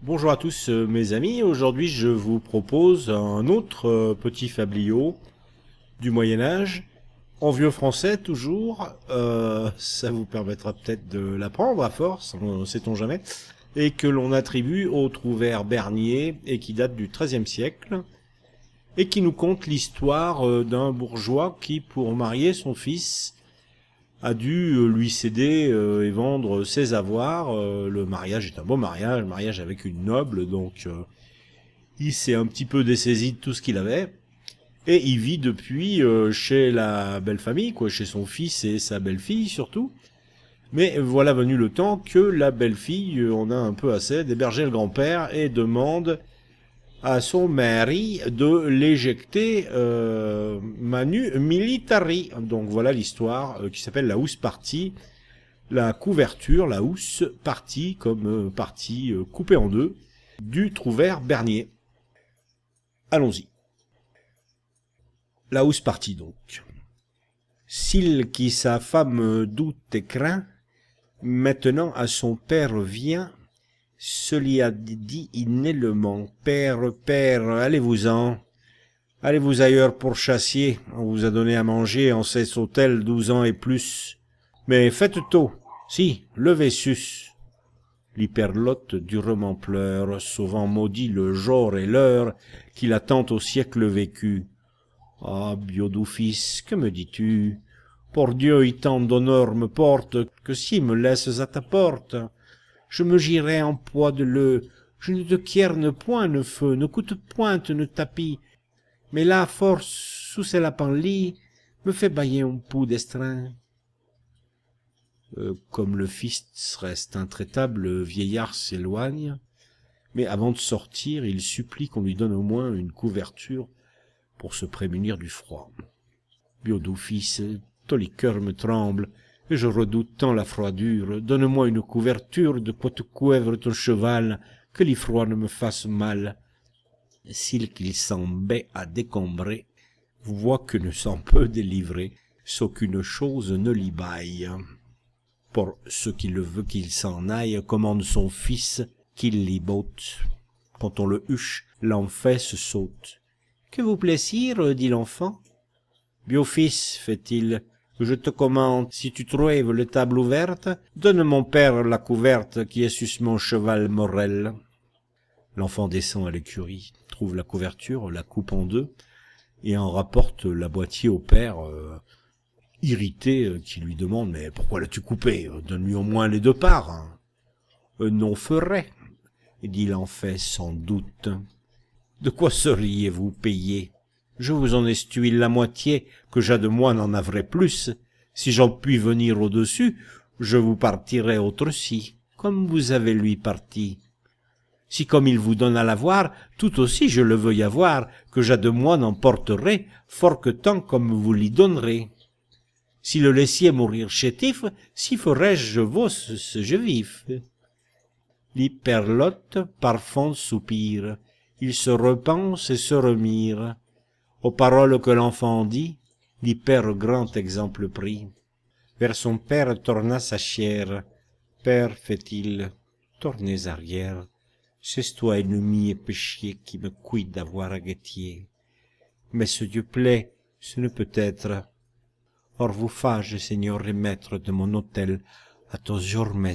Bonjour à tous mes amis, aujourd'hui je vous propose un autre petit fabliau du Moyen-Âge, en vieux français toujours, ça vous permettra peut-être de l'apprendre à force, sait-on jamais, et que l'on attribue au trouvère Bernier et qui date du XIIIe siècle, et qui nous conte l'histoire d'un bourgeois qui, pour marier son fils, a dû lui céder et vendre ses avoirs. Le mariage est un beau mariage avec une noble, donc il s'est un petit peu dessaisi de tout ce qu'il avait. Et il vit depuis chez la belle famille, quoi, chez son fils et sa belle-fille surtout. Mais voilà venu le temps que la belle-fille en a un peu assez d'héberger le grand-père et demande à son mari de l'éjecter manu militari. Donc voilà l'histoire qui s'appelle la housse partie. La couverture, la housse partie comme partie coupée en deux du trouvère Bernier. Allons-y. La housse partie donc. S'il qui sa femme doute et craint, maintenant à son père vient, se l'y a dit inellement, père, père, allez-vous-en. Allez-vous ailleurs pour chassier, on vous a donné à manger en cet hôtel 12 ans et plus. Mais faites tôt, si, levez sus. L'hyperlotte durement pleure, sauvant maudit le jour et l'heure qu'il attend au siècle vécu. Ah, Biodou fils, que me dis-tu? Pour Dieu, y tant d'honneur me porte, que si me laisses à ta porte, je me girai en poids de leu, je ne te quierne point ne feu, ne coûte point ne tapis, mais la force, sous ces lapins-lits, me fait bailler un pouls d'estrin. Comme le fils reste intraitable, le vieillard s'éloigne, mais avant de sortir, il supplie qu'on lui donne au moins une couverture pour se prémunir du froid. Biodou fils, ton cœur me tremble, et je redoute tant la froidure. Donne-moi une couverture, de quoi te couèvre ton cheval, que l'effroi ne me fasse mal. S'il qu'il s'en met à décombrer, voit que ne s'en peut délivrer, sauf qu'une chose ne l'y baille. Pour ce qui le veut qu'il s'en aille, commande son fils qu'il l'y botte. Quand on le huche, l'enfesse saute. Que vous plaisir, dit l'enfant. Bio fils, fait-il, je te commande, si tu trouves le table ouverte, donne mon père la couverte qui est sus mon cheval Morel. L'enfant descend à l'écurie, trouve la couverture, la coupe en deux, et en rapporte la moitié au père, irrité, qui lui demande « Mais pourquoi l'as-tu coupé? Donne-lui au moins les deux parts. » Non ferait, dit l'enfant sans doute. De quoi seriez-vous payé? Je vous en estuie la moitié, que j'ai de moi n'en havrais plus. Si j'en puis venir au-dessus, je vous partirai autre-ci, comme vous avez lui parti. Si comme il vous donne à l'avoir, tout aussi je le veuille avoir, que j'ai de moi n'en porterai, fort que tant comme vous l'y donnerez. Si le laissiez mourir chétif, si ferais-je vos ce je vif. L'hyperlotte par fond soupire, il se repense et se remire. Aux paroles que l'enfant dit, l'hyper grand exemple prit. Vers son père tourna sa chair. Père, fait-il, tournez arrière. C'est toi ennemi et péchier qui me cuide d'avoir à guettier. Mais ce Dieu plaît, ce ne peut être. Or vous fâche, Seigneur et maître de mon hôtel, à tos jormes.